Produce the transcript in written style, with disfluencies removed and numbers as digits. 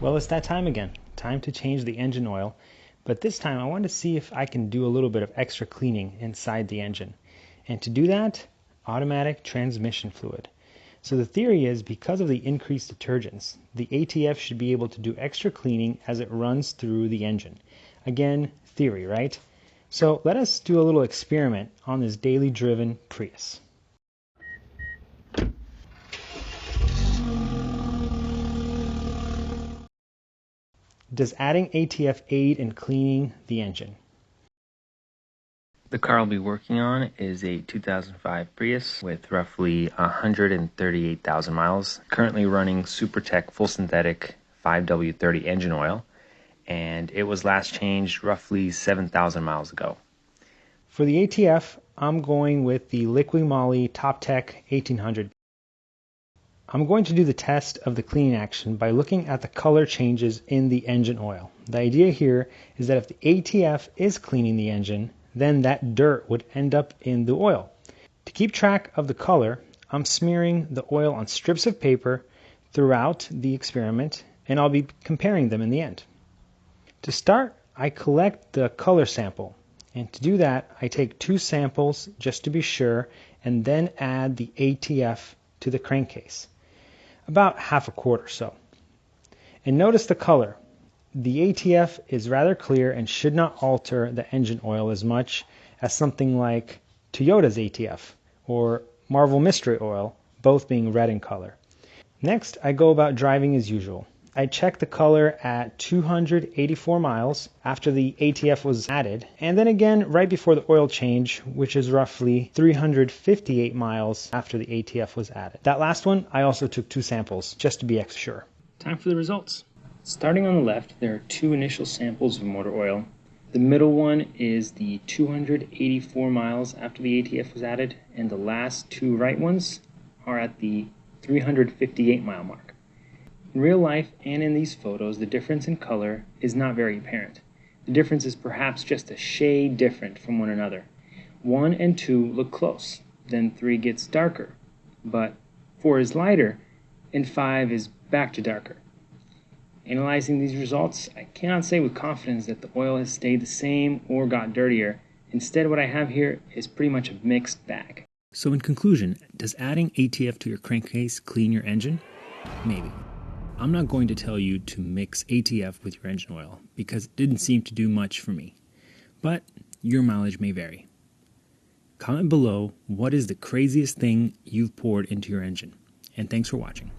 Well, it's that time again. Time to change the engine oil, but this time I want to see if I can do a little bit of extra cleaning inside the engine. And to do that, automatic transmission fluid. So the theory is because of the increased detergents, the ATF should be able to do extra cleaning as it runs through the engine. Again, theory, right? So let us do a little experiment on this daily driven Prius. Does adding ATF aid in cleaning the engine? The car I'll be working on is a 2005 Prius with roughly 138,000 miles, currently running SuperTech full synthetic 5W30 engine oil, and it was last changed roughly 7,000 miles ago. For the ATF, I'm going with the Liqui Moly Top Tech 1800. I'm going to do the test of the cleaning action by looking at the color changes in the engine oil. The idea here is that if the ATF is cleaning the engine, then that dirt would end up in the oil. To keep track of the color, I'm smearing the oil on strips of paper throughout the experiment, and I'll be comparing them in the end. To start, I collect the color sample, and to do that, I take 2 samples just to be sure, and then add the ATF to the crankcase. About half a quart or so. And notice the color. The ATF is rather clear and should not alter the engine oil as much as something like Toyota's ATF or Marvel Mystery Oil, both being red in color. Next, I go about driving as usual. I check the color at 284 miles after the ATF was added, and then again right before the oil change, which is roughly 358 miles after the ATF was added. That last one, I also took 2 samples just to be extra sure. Time for the results. Starting on the left, there are 2 initial samples of motor oil. The middle one is the 284 miles after the ATF was added, and the last 2 right ones are at the 358 mile mark. In real life and in these photos, the difference in color is not very apparent. The difference is perhaps just a shade different from one another. 1 and 2 look close, then 3 gets darker, but 4 is lighter, and 5 is back to darker. Analyzing these results, I cannot say with confidence that the oil has stayed the same or got dirtier. Instead, what I have here is pretty much a mixed bag. So in conclusion, does adding ATF to your crankcase clean your engine? Maybe. I'm not going to tell you to mix ATF with your engine oil because it didn't seem to do much for me. But your mileage may vary. Comment below what is the craziest thing you've poured into your engine. And thanks for watching.